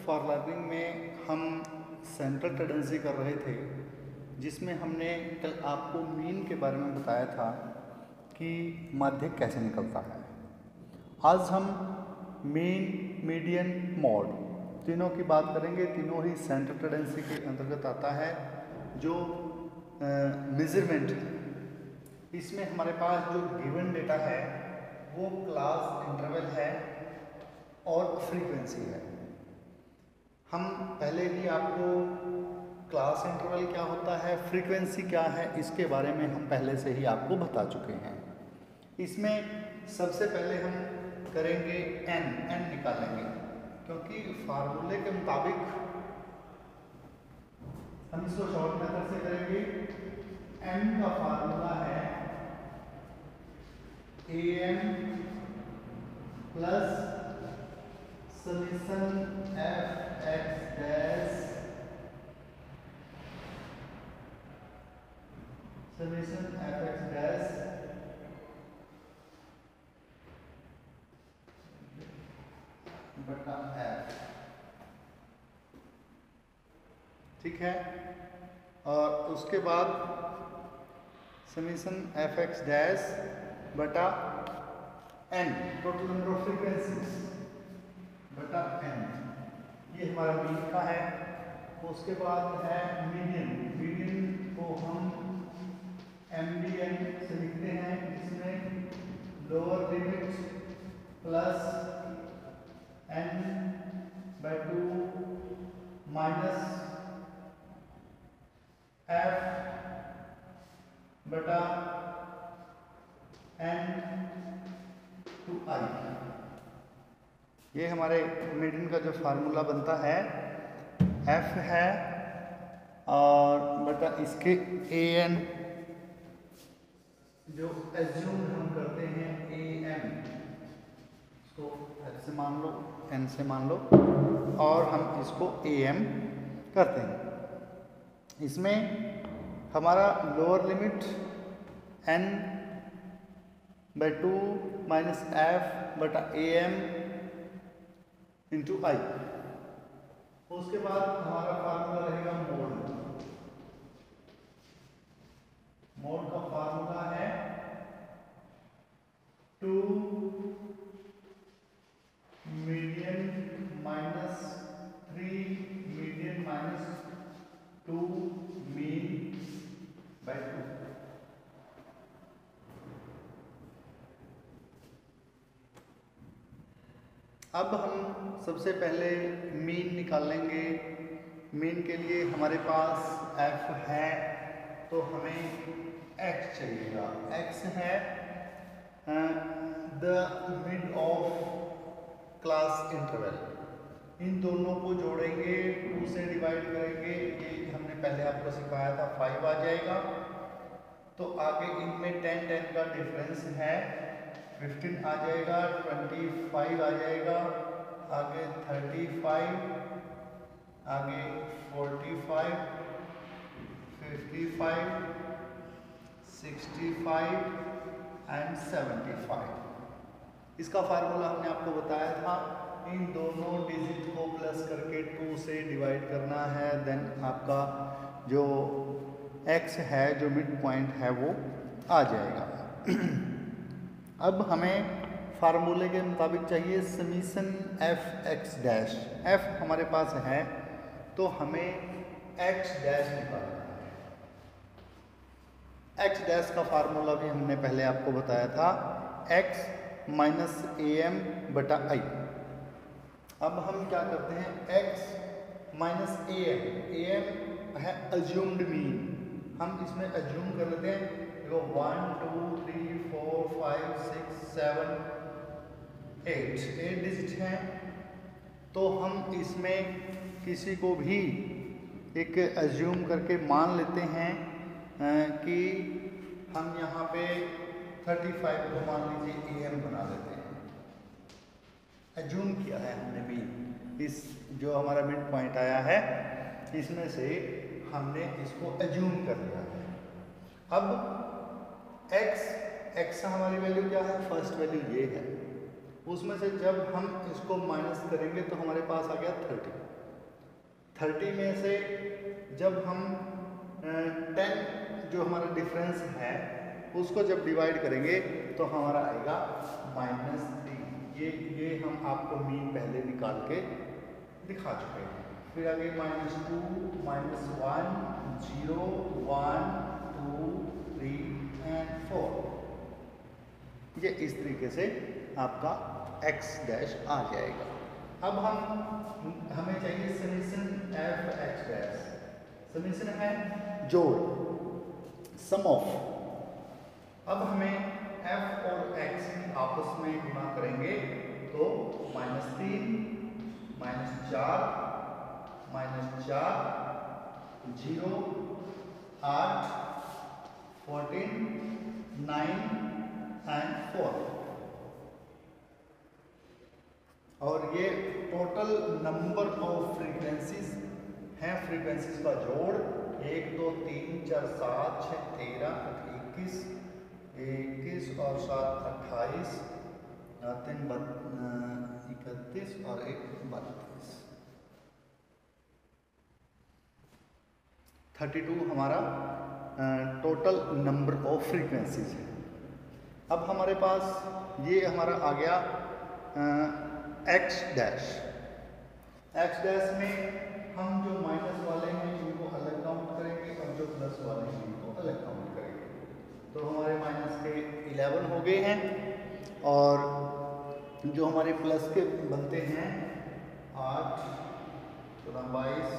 For learning में हम central tendency कर रहे थे, जिसमें हमने कल आपको मीन के बारे में बताया था कि माध्यक कैसे निकलता है। आज हम मीन, मीडियन, मोड तीनों की बात करेंगे। तीनों ही सेंट्रल टेंडेंसी के अंतर्गत आता है। जो मेजरमेंट है, इसमें हमारे पास जो गिवन डेटा है वो क्लास इंटरवल है और फ्रीक्वेंसी है। हम पहले ही आपको क्लास इंटरवल क्या होता है, फ्रीक्वेंसी क्या है, इसके बारे में हम पहले से ही आपको बता चुके हैं। इसमें सबसे पहले हम करेंगे एन निकालेंगे, क्योंकि फार्मूले के मुताबिक हम इसको शॉर्ट मेथड से करेंगे। एन का फार्मूला है A N plus summation F X dash summation F X dash बटा एफ, ठीक है। और उसके बाद समेशन एफ एक्स डैश बटा N, total number of frequencies बटा एन, ये हमारा मीन का है। उसके बाद है मीडियन। मीडियन को हम एमडीएन से लिखते हैं, जिसमें lower limit plus N by 2 minus F बटा एन टू आई। ये हमारे मीडियन का जो फार्मूला बनता है एफ है और बटा इसके ए एन जो एज्यूम हम करते हैं ए एन, इसको एफ से मान लो, एन से मान लो, और हम इसको ए एम करते हैं। इसमें हमारा lower limit N by 2 minus F बटा ए एम इंटू आई। उसके बाद हमारा फार्मूला रहेगा मोड। मोड का फार्मूला है 2 median minus 3 median minus 2 mean by 2। अब हम सबसे पहले मीन निकाल लेंगे। मीन के लिए हमारे पास f है, तो हमें x चाहिएगा। x है the mid of class interval. इन दोनों को जोड़ेंगे, 2 से डिवाइड करेंगे, ये हमने पहले आपको सिखाया था, 5 आ जाएगा। तो आगे इनमें 10 का डिफरेंस है, 15 आ जाएगा, 25 आ जाएगा, आगे 35, आगे 45, 55, 65 एंड 75। इसका फार्मूला हमने आपको बताया था। इन दोनों डिजिट को प्लस करके 2 से डिवाइड करना है, देन आपका जो x है, जो मिड पॉइंट है, वो आ जाएगा। अब हमें फार्मूले के मुताबिक चाहिए summation F X dash. F हमारे पास है, तो हमें एक्स डैश निकालना है। एक्स डैश का फार्मूला भी हमने पहले आपको बताया था, एक्स माइनस ए एम बटा आई। अब हम क्या करते हैं, एक्स माइनस ए एम है अज्यूम्ड मीन, हम इसमें अज्यूम कर लेते हैं। देखो 1 2 3 4 5 6 7 8 डिजिट हैं, तो हम इसमें किसी को भी एक अज्यूम करके मान लेते हैं कि हम यहाँ पे 35 को मान लीजिए ए एम बना लेते हैं। अज्यूम किया है हमने भी, इस जो हमारा मिड पॉइंट आया है इसमें से हमने इसको अज्यूम कर लिया है। अब x हमारी वैल्यू क्या है, फर्स्ट वैल्यू ये है, उसमें से जब हम इसको माइनस करेंगे तो हमारे पास आ गया 30। 30 में से जब हम 10 जो हमारा डिफरेंस है उसको जब डिवाइड करेंगे तो हमारा आएगा -3। ये हम आपको मीन पहले निकाल के दिखा चुके हैं। फिर आगे -2, -1, 0, 1, 2, 3 एंड 4। ये इस तरीके से आपका x डैश आ जाएगा। अब हमें चाहिए summation f x dash. Summation है जोड़, सम ऑफ। अब हमें f और x की आपस में गुणा करेंगे तो -3, -4, -4, 0, 8, 14, 9 एंड 4। और ये टोटल नंबर ऑफ फ्रीक्वेंसीज हैं, फ्रीक्वेंसीज का जोड़ 1, 2, 3, 4, 7, 6, 13, 21, 21 और 7, 28, 3, 31 और 1, 32। 32 हमारा टोटल नंबर ऑफ फ्रीक्वेंसीज है। अब हमारे पास ये हमारा आ गया x डैश। x डैश में हम जो माइनस वाले हैं इनको अलग काउंट करेंगे और जो प्लस वाले हैं इनको अलग काउंट करेंगे। तो हमारे माइनस के 11 हो गए हैं और जो हमारे प्लस के बनते हैं 8, 22,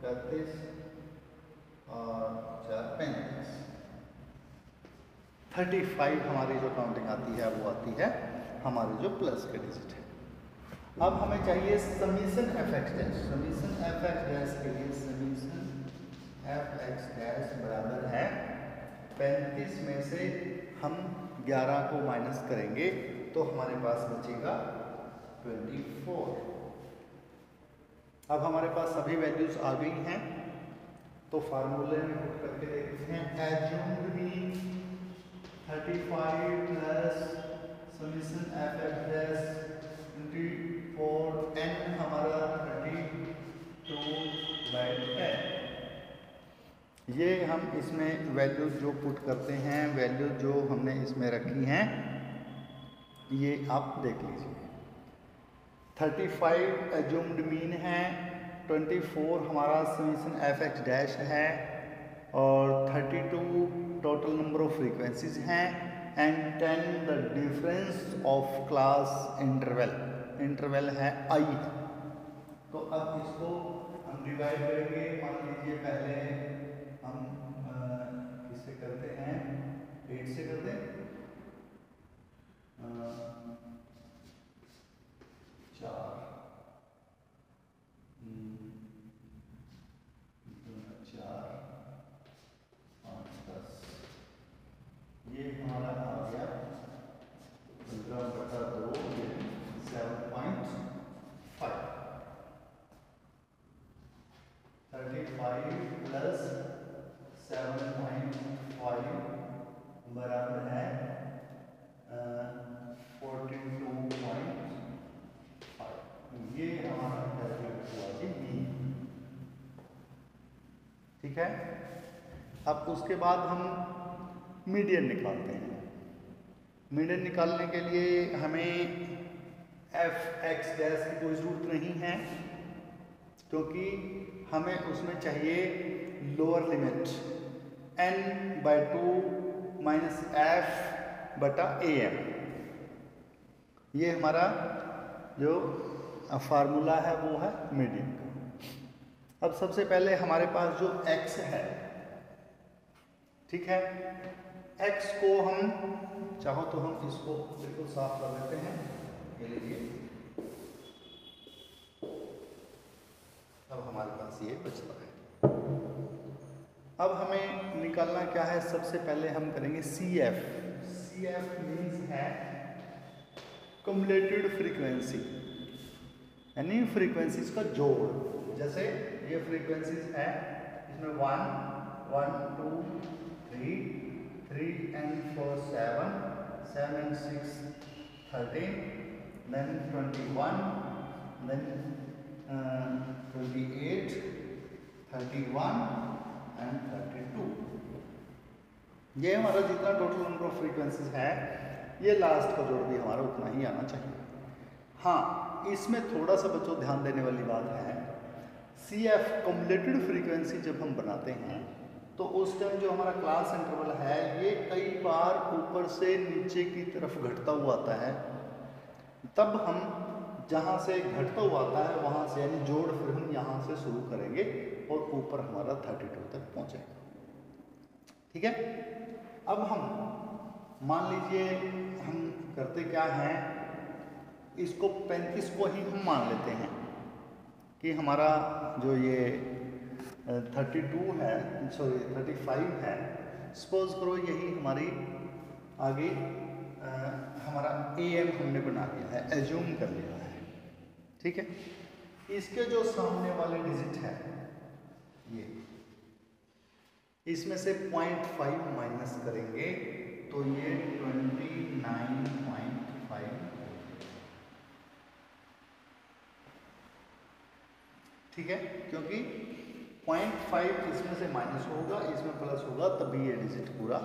33 और 4, 35। 35 हमारी जो काउंटिंग आती है वो आती है हमारे जो प्लस के डिजिट है। अब हमें चाहिए summation F X dash. Summation F X dash के लिए समीशन एफ एक्स डैश बराबर है 35 में से हम 11 को माइनस करेंगे तो हमारे पास बचेगा 24। अब हमारे पास सभी वैल्यूज आ गई हैं तो फार्मूले में पुट करके देखते हैं। Assumed mean 35 plus summation F X dash 24 n हमारा 32/10। ये हम इसमें वैल्यू जो पुट करते हैं, वैल्यू जो हमने इसमें रखी हैं ये आप देख लीजिए। 35 एज्यूम्ड मीन है, 24 हमारा समीशन एफ एक्स डैश है और 32 टोटल नंबर ऑफ फ्रीक्वेंसीज हैं and 10 the difference of class interval. Interval है i। तो अब इसको हम डिवाइड करेंगे। मान लीजिए पहले हम किससे करते हैं, 8 से करते हैं। 4 ये हमारा आ गया 15/2 7.5। 35 प्लस 7.5 बराबर है 42.5। ये हमारा कैलकुलेट हुआ जी मीन। ठीक है। अब उसके बाद हम मीडियन निकालते हैं। मीडियन निकालने के लिए हमें एफ एक्स डैश की कोई ज़रूरत नहीं है क्योंकि हमें उसमें चाहिए lower limit n/2 minus f/am। ये हमारा जो फार्मूला है वो है मीडियन का। अब सबसे पहले हमारे पास जो x है, ठीक है, x को हम चाहो तो हम इसको बिल्कुल साफ कर देते हैं। ये लीजिए, अब हमारे पास ये बचता है। अब हमें निकालना क्या है, सबसे पहले हम करेंगे CF। CF मीन्स है कम्युलेटेड फ्रीक्वेंसी, यानी फ्रीक्वेंसीज का जोड़। जैसे ये फ्रीक्वेंसीज है, इसमें 1, 1, 2, 3 and 4 7, 7 and 6 13, then 21, then 28, 31 and 32। ये हमारा जितना टोटल नंबर ऑफ फ्रीक्वेंसीज है, ये लास्ट का जोड़ भी हमारा उतना ही आना चाहिए। हाँ, इसमें थोड़ा सा बच्चों ध्यान देने वाली बात है, CF कम्युलेटेड फ्रीक्वेंसी जब हम बनाते हैं तो उस टाइम जो हमारा क्लास इंटरवल है ये कई बार ऊपर से नीचे की तरफ घटता हुआ आता है। तब हम जहाँ से घटता हुआ आता है वहाँ से यानी जोड़ फिर हम यहाँ से शुरू करेंगे और ऊपर हमारा 32 तक पहुँचेगा। ठीक है, अब हम मान लीजिए हम करते क्या हैं, इसको 35 को ही हम मान लेते हैं कि हमारा जो ये 32 है, सॉरी 35 है, सपोज करो यही हमारी आगे हमारा AM हमने बना लिया है, एज्यूम कर लिया है। ठीक है, इसके जो सामने वाले डिजिट है ये, इसमें से 0.5 माइनस करेंगे तो ये 29.5। ठीक है, क्योंकि 0.5 इसमें से माइनस होगा, इसमें प्लस होगा, तभी ये डिजिट पूरा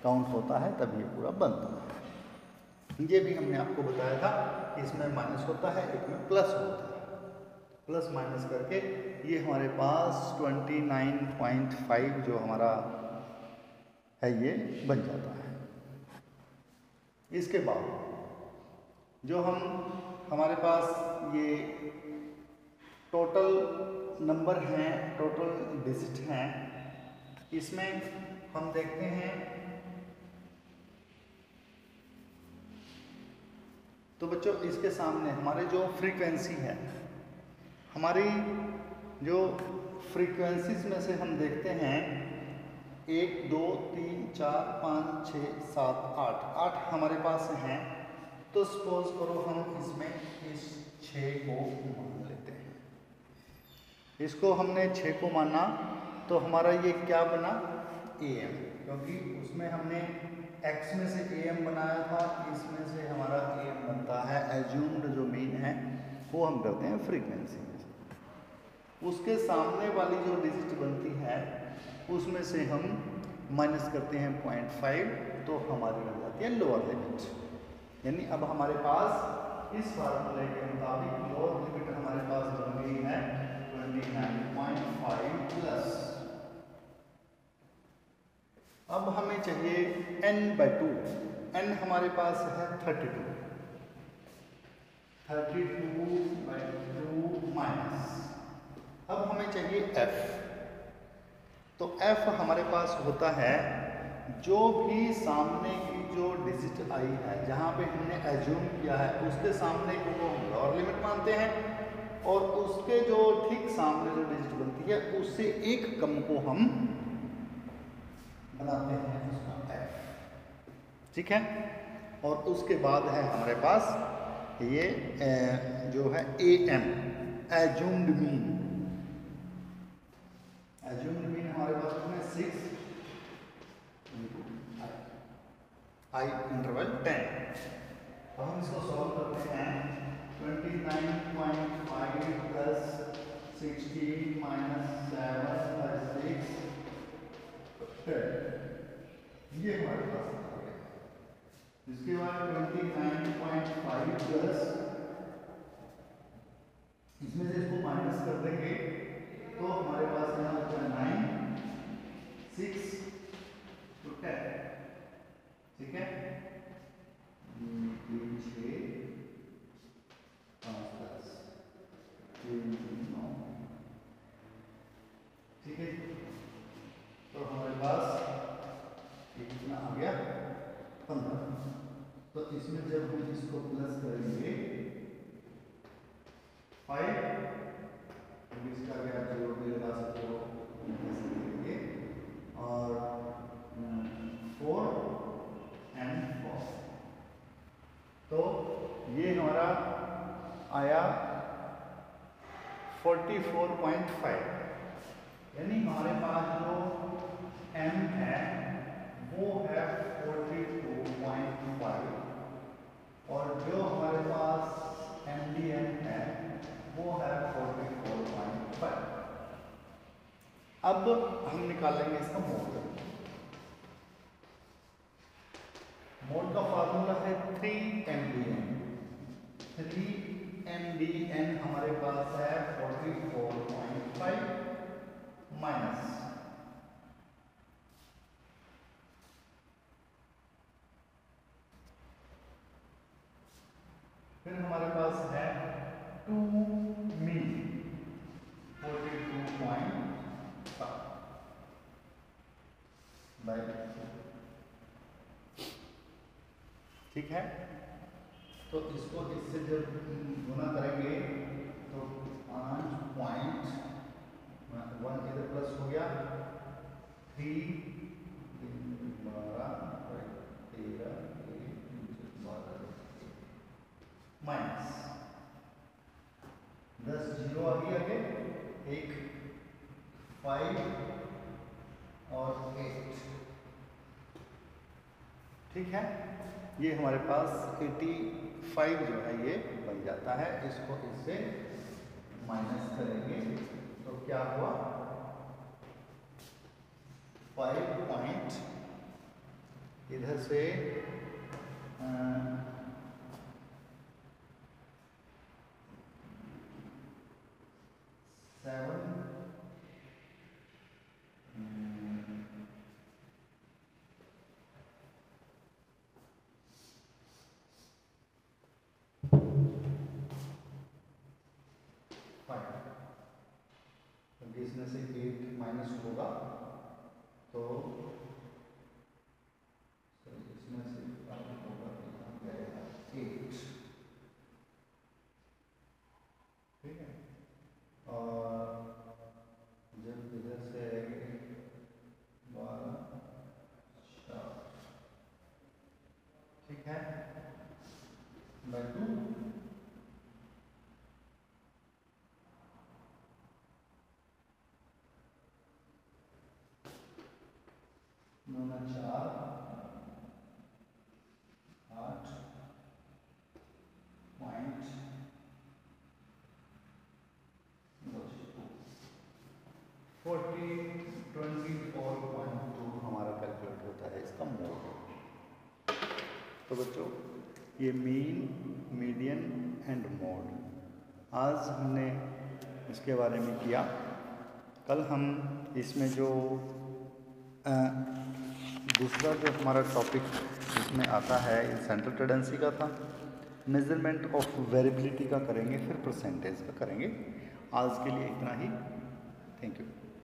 काउंट होता है, तभी ये पूरा बनता है। ये भी हमने आपको बताया था कि इसमें माइनस होता है, एक में प्लस होता है। प्लस माइनस करके ये हमारे पास 29.5 जो हमारा है ये बन जाता है। इसके बाद जो हमारे पास ये टोटल नंबर हैं, टोटल डिजिट हैं, इसमें हम देखते हैं तो बच्चों इसके सामने हमारे जो फ्रीक्वेंसी है, हमारी जो फ्रीक्वेंसीज में से हम देखते हैं 1 2 3 4 5 6 7 8 हमारे पास हैं। तो सपोज करो हम इसमें इस 6 को मान लेते हैं। इसको हमने 6 को माना तो हमारा ये क्या बना, AM, क्योंकि उसमें हमने X में से AM बनाया था, इसमें से हमारा AM बनता है एज्यूम्ड जो मीन है वो हम करते हैं फ्रीक्वेंसी में से। उसके सामने वाली जो डिजिट बनती है उसमें से हम माइनस करते हैं 0.5, तो हमारी बन जाती है लोअर लिमिट। यानी अब हमारे पास इस फार्मूले के मुताबिक लोअर लिमिट हमारे पास बन गई है 29.5 प्लस। अब हमें चाहिए n/2, n हमारे पास है 32, 32/2 माइनस। अब हमें चाहिए f, तो f हमारे पास होता है जो भी सामने की जो डिजिट आई है, जहाँ पे हमने एज्यूम किया है उसके सामने को हम लोअर लिमिट मानते हैं, और उसके जो ठीक सामने जो डिजिट बनती है उससे एक कम को हम बनाते हैं उसका f। ठीक है, और उसके बाद है हमारे पास ये जो है AM, assumed mean. Assumed mean हमारे पास में 6 I इंटरवल 10। अब हम इसको सॉल्व करते हैं। 29.5 प्लस 16 माइनस 7 6 10, ये हमारे पास आ गया। इसके बाद 29.5 प्लस, इसमें से इसको माइनस कर देंगे तो हमारे पास यहाँ बचा 9 6 तो 10। ठीक है, 3 6 5 10 3 9। ठीक है, तो हमारे पास कितना आ गया 15। तो इसमें जब हम इसको प्लस करेंगे 5, इसका क्या जोड़ भी लगा सकते हो और 4 and 4, तो ये हमारा आया 44.5। यानी हमारे पास जो m है वो है 42.5 और जो हमारे पास MDN है वो है 44.5। अब हम निकालेंगे इसका मोड। मोड का फार्मूला है 3MDN। 3MDN हमारे पास है 44.5 माइनस फिर हमारे पास है 2 मीन 42.5 बाई, ठीक है। तो इसको इससे जब गुना करेंगे तो 5.1 इधर प्लस हो गया, 3 12 13 माइनस 10 जीरो आ गया आगे, 1 5 और 8, ठीक है। ये हमारे पास 85 जो है ये बन जाता है। इसको इससे माइनस करेंगे तो क्या हुआ, 5 पॉइंट इधर से 7 इसमें से 8 माइनस होगा तो इसमें से होगा 8, ठीक है। और जब इधर से 12 ठीक है बाई 2, नौ 4 8 पॉइंट 24.2 हमारा कैलकुलेट होता है इसका मोड। तो बच्चों ये मीन, मीडियन एंड मोड आज हमने इसके बारे में किया। कल हम इसमें जो दूसरा जो हमारा टॉपिक इसमें आता है ये सेंट्रल टेंडेंसी का था, मेजरमेंट ऑफ वेरिएबिलिटी का करेंगे, फिर परसेंटेज का करेंगे। आज के लिए इतना ही।